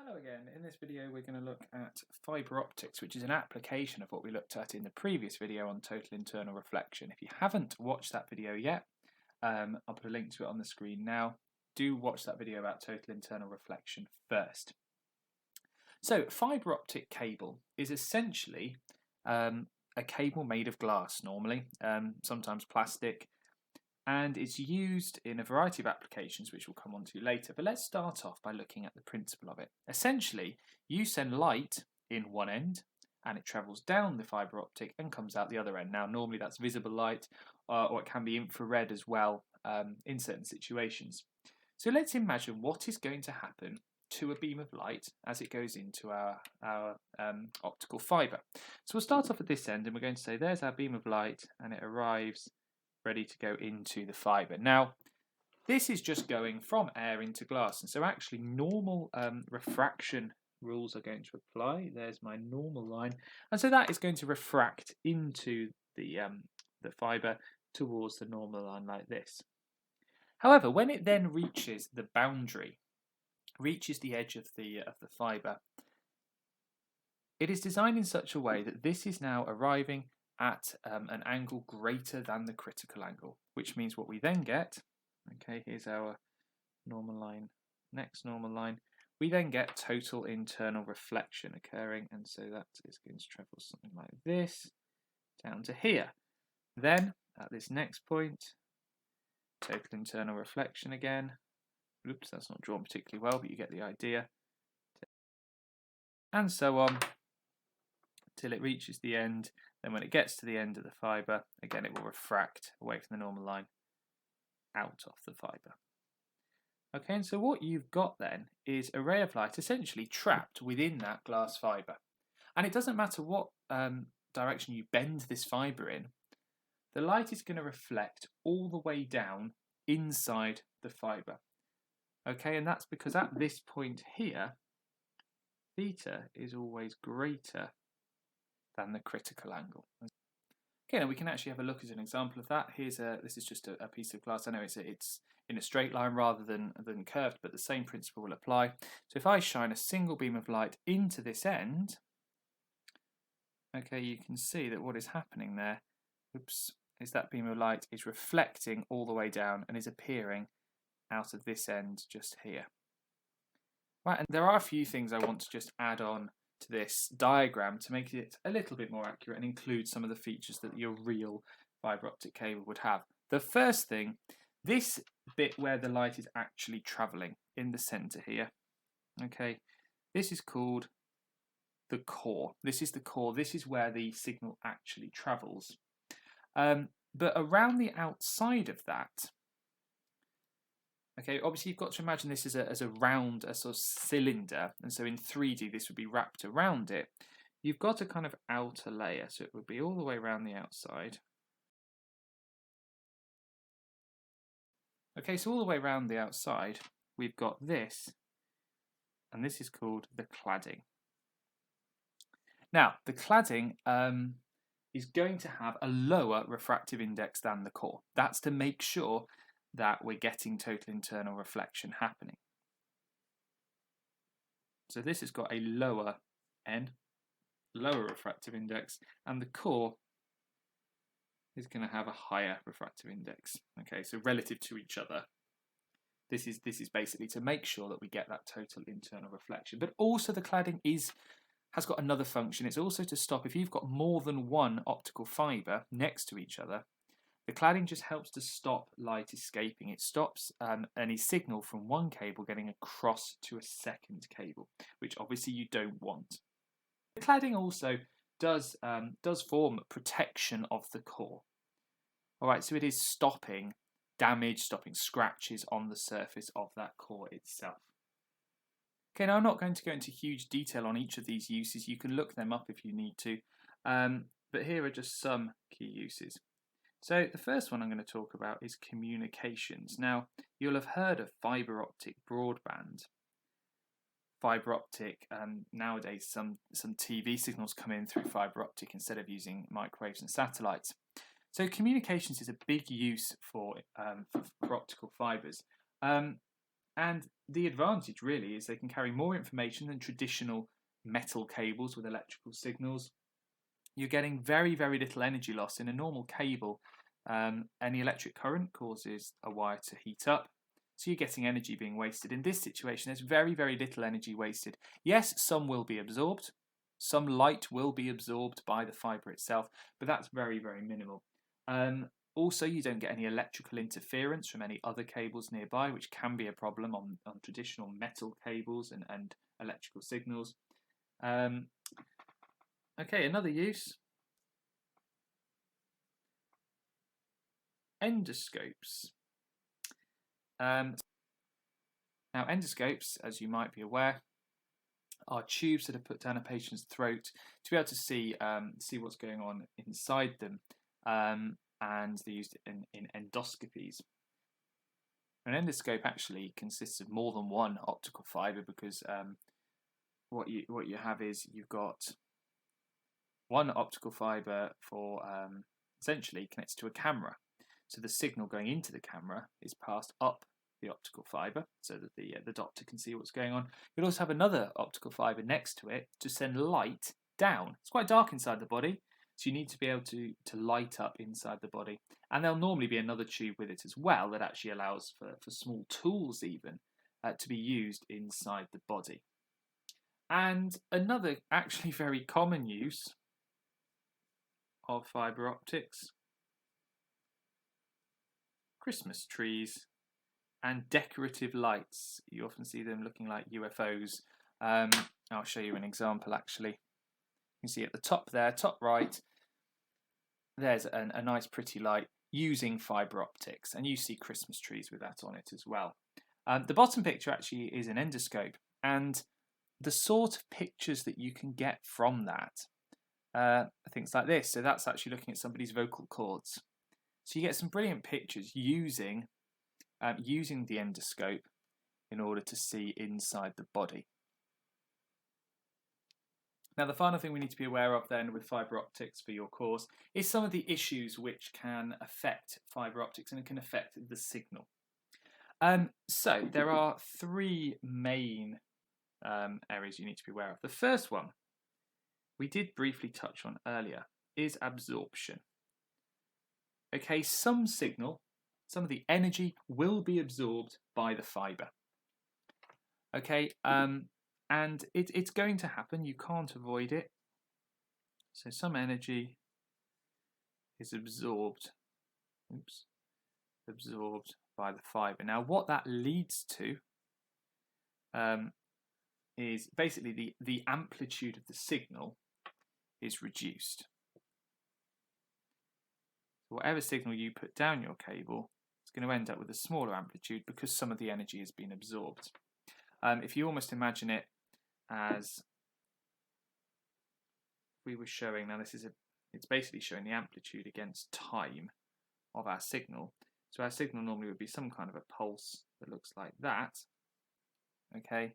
Hello again. In this video we're going to look at fibre optics, which is an application of what we looked at in the previous video on total internal reflection. If you haven't watched that video yet, I'll put a link to it on the screen now. Do watch that video about total internal reflection first. So fibre optic cable is essentially a cable made of glass normally, sometimes plastic, and it's used in a variety of applications which we'll come on to later. But let's start off by looking at the principle of it. Essentially, you send light in one end and it travels down the fibre optic and comes out the other end. Now normally that's visible light or it can be infrared as well in certain situations. So let's imagine what is going to happen to a beam of light as it goes into our optical fibre. So we'll start off at this end and we're going to say there's our beam of light and it arrives ready to go into the fibre. Now, this is just going from air into glass, and so actually normal refraction rules are going to apply. There's my normal line, and so that is going to refract into the fibre towards the normal line like this. However, when it then reaches the boundary, reaches the edge of the fibre, it is designed in such a way that this is now arriving at an angle greater than the critical angle, which means what we then get, okay, here's our normal line, next normal line, we then get total internal reflection occurring, and so that is going to travel something like this down to here. Then at this next point, total internal reflection again. Oops, that's not drawn particularly well, but you get the idea. And so on till it reaches the end. Then when it gets to the end of the fibre, again it will refract away from the normal line out of the fibre. Okay, and so what you've got then is a ray of light essentially trapped within that glass fibre. And it doesn't matter what direction you bend this fibre in, the light is going to reflect all the way down inside the fibre. Okay, and that's because at this point here, theta is always greater than the critical angle. Okay, now we can actually have a look at an example of that. This is just a piece of glass. I know it's in a straight line rather than curved, but the same principle will apply. So if I shine a single beam of light into this end, okay, you can see that what is happening there, is that beam of light is reflecting all the way down and is appearing out of this end just here. Right, and there are a few things I want to just add on to this diagram to make it a little bit more accurate and include some of the features that your real fibre optic cable would have. The first thing, this bit where the light is actually travelling in the centre here, okay, this is called the core. This is the core, this is where the signal actually travels. But around the outside of that, okay, obviously you've got to imagine this as a round, a sort of cylinder, and so in 3D this would be wrapped around it. You've got a kind of outer layer, so it would be all the way around the outside. Okay, so all the way around the outside, we've got this, and this is called the cladding. Now, the cladding is going to have a lower refractive index than the core. That's to make sure that we're getting total internal reflection happening. So this has got a lower N, lower refractive index, and the core is going to have a higher refractive index. Okay, so relative to each other, this is basically to make sure that we get that total internal reflection. But also the cladding has got another function. It's also to stop if you've got more than one optical fibre next to each other. The cladding just helps to stop light escaping. It stops any signal from one cable getting across to a second cable, which obviously you don't want. The cladding also does form protection of the core. All right, so it is stopping damage, stopping scratches on the surface of that core itself. Okay, now I'm not going to go into huge detail on each of these uses. You can look them up if you need to, but here are just some key uses. So the first one I'm going to talk about is communications. Now, you'll have heard of fibre optic broadband. Fibre optic, nowadays some TV signals come in through fibre optic instead of using microwaves and satellites. So communications is a big use for optical fibres. And the advantage really is they can carry more information than traditional metal cables with electrical signals. You're getting very, very little energy loss in a normal cable. Any electric current causes a wire to heat up, so you're getting energy being wasted. In this situation, there's very, very little energy wasted. Yes, some will be absorbed. Some light will be absorbed by the fibre itself, but that's very, very minimal. Also, you don't get any electrical interference from any other cables nearby, which can be a problem on traditional metal cables and electrical signals. Okay, another use. Endoscopes. Now, endoscopes, as you might be aware, are tubes that are put down a patient's throat to be able to see what's going on inside them, and they're used in endoscopies. An endoscope actually consists of more than one optical fibre, because what you have is you've got one optical fibre for essentially connected to a camera. So the signal going into the camera is passed up the optical fibre so that the doctor can see what's going on. You'll also have another optical fibre next to it to send light down. It's quite dark inside the body, so you need to be able to light up inside the body. And there'll normally be another tube with it as well that actually allows for small tools even to be used inside the body. And another actually very common use of fibre optics: Christmas trees and decorative lights. You often see them looking like UFOs. I'll show you an example actually. You can see at the top there, top right, there's a nice pretty light using fibre optics, and you see Christmas trees with that on it as well. The bottom picture actually is an endoscope, and the sort of pictures that you can get from that are things like this. So that's actually looking at somebody's vocal cords. So you get some brilliant pictures using the endoscope in order to see inside the body. Now, the final thing we need to be aware of then with fibre optics for your course is some of the issues which can affect fibre optics, and it can affect the signal. So there are three main areas you need to be aware of. The first one we did briefly touch on earlier is absorption. Okay, some signal, some of the energy will be absorbed by the fibre. Okay, and it's going to happen. You can't avoid it. So some energy is absorbed. Absorbed by the fibre. Now, what that leads to is basically the amplitude of the signal is reduced. So whatever signal you put down your cable, it's going to end up with a smaller amplitude because some of the energy has been absorbed. If you almost imagine it as we were showing, now it's basically showing the amplitude against time of our signal. So our signal normally would be some kind of a pulse that looks like that, okay,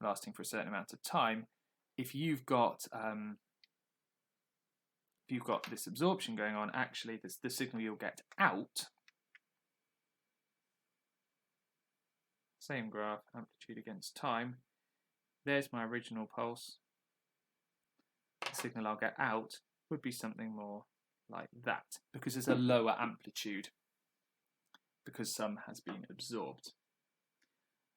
lasting for a certain amount of time. If you've got this absorption going on, actually the signal you'll get out, same graph, amplitude against time, there's my original pulse. The signal I'll get out would be something more like that, because there's a lower amplitude, because some has been absorbed.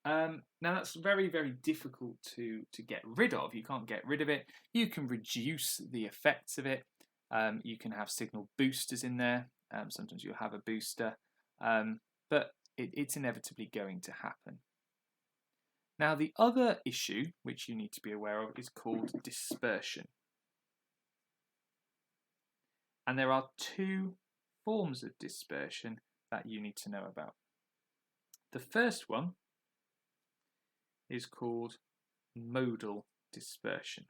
Now that's very, very difficult to get rid of. You can't get rid of it. You can reduce the effects of it. You can have signal boosters in there. Sometimes you'll have a booster, but it's inevitably going to happen. Now, the other issue which you need to be aware of is called dispersion. And there are two forms of dispersion that you need to know about. The first one is called modal dispersion.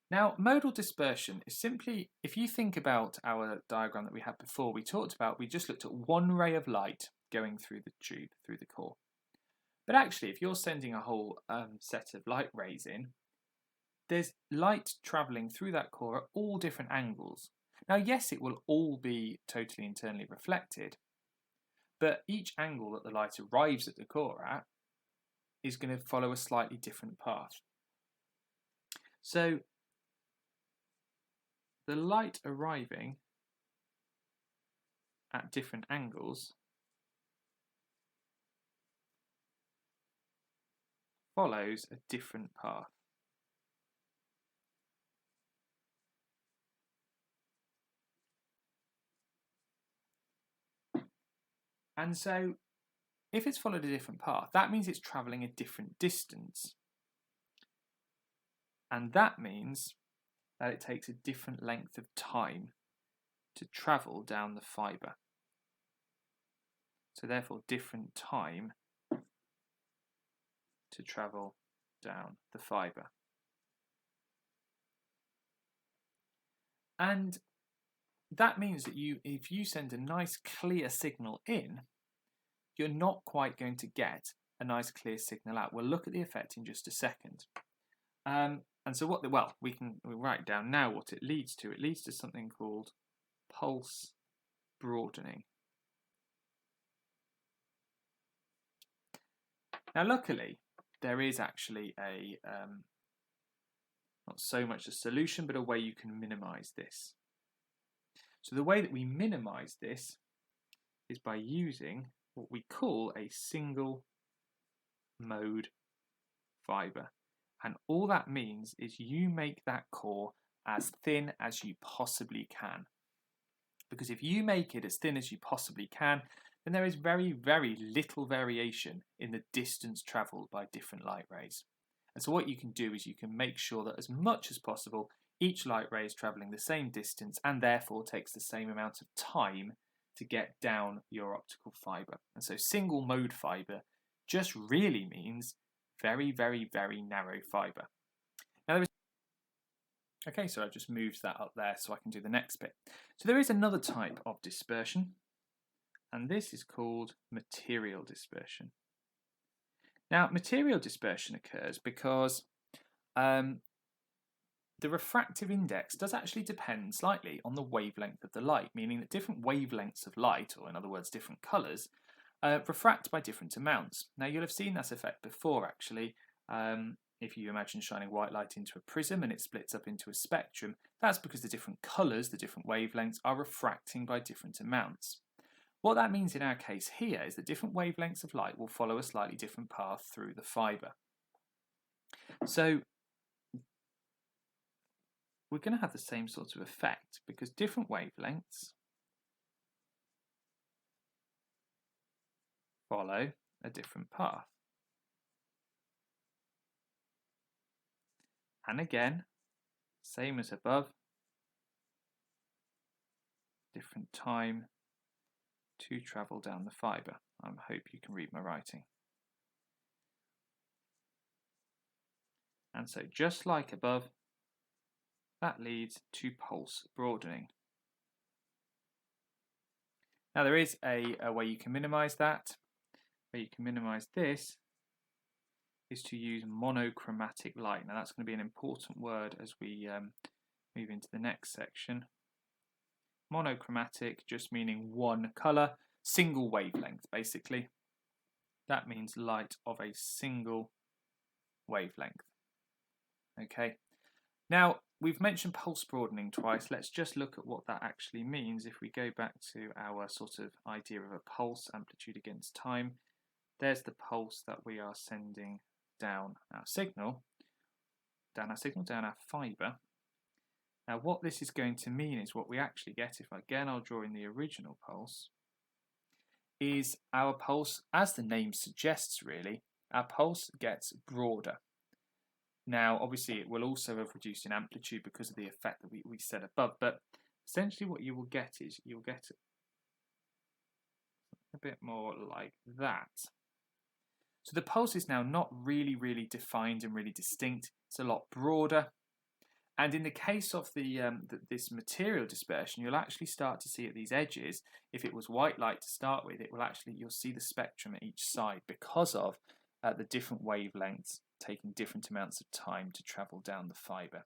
Now, modal dispersion is simply, if you think about our diagram that we had before, we just looked at one ray of light going through the tube, through the core. But actually, if you're sending a whole set of light rays in, there's light travelling through that core at all different angles. Now, yes, it will all be totally internally reflected, but each angle that the light arrives at the core at is going to follow a slightly different path. So the light arriving at different angles follows a different path. And so if it's followed a different path, that means it's travelling a different distance. And that means that it takes a different length of time to travel down the fibre. So therefore, different time to travel down the fibre. And that means that if you send a nice clear signal in, you're not quite going to get a nice clear signal out. We'll look at the effect in just a second. And so we'll write down now what it leads to. It leads to something called pulse broadening. Now luckily, there is actually a, not so much a solution, but a way you can minimize this. So the way that we minimize this is by using what we call a single mode fibre. And all that means is you make that core as thin as you possibly can. Because if you make it as thin as you possibly can, then there is very, very little variation in the distance travelled by different light rays. And so what you can do is you can make sure that as much as possible, each light ray is travelling the same distance and therefore takes the same amount of time to get down your optical fibre. And so single mode fibre just really means very, very, very narrow fibre. Now there is okay, so I've just moved that up there so I can do the next bit. So there is another type of dispersion, and this is called material dispersion. Now, material dispersion occurs because the refractive index does actually depend slightly on the wavelength of the light, meaning that different wavelengths of light, or in other words, different colours, refract by different amounts. Now, you'll have seen that effect before, actually. If you imagine shining white light into a prism and it splits up into a spectrum, that's because the different colours, the different wavelengths, are refracting by different amounts. What that means in our case here is that different wavelengths of light will follow a slightly different path through the fibre. So we're going to have the same sort of effect because different wavelengths follow a different path. And again, same as above, different time to travel down the fibre. I hope you can read my writing. And so just like above, that leads to pulse broadening. Now there is a way you can minimise that. Where you can minimise this is to use monochromatic light. Now that's going to be an important word as we move into the next section. Monochromatic just meaning one colour, single wavelength basically. That means light of a single wavelength. Okay, now we've mentioned pulse broadening twice. Let's just look at what that actually means. If we go back to our sort of idea of a pulse, amplitude against time, there's the pulse that we are sending down our signal, down our fibre. Now what this is going to mean is what we actually get, if again I'll draw in the original pulse, is our pulse, as the name suggests really, our pulse gets broader. Now obviously it will also have reduced in amplitude because of the effect that we said above, but essentially what you will get is you'll get a bit more like that. So the pulse is now not really defined and really distinct, it's a lot broader. And in the case of this material dispersion, you'll actually start to see at these edges, if it was white light to start with, you'll see the spectrum at each side because of the different wavelengths taking different amounts of time to travel down the fibre.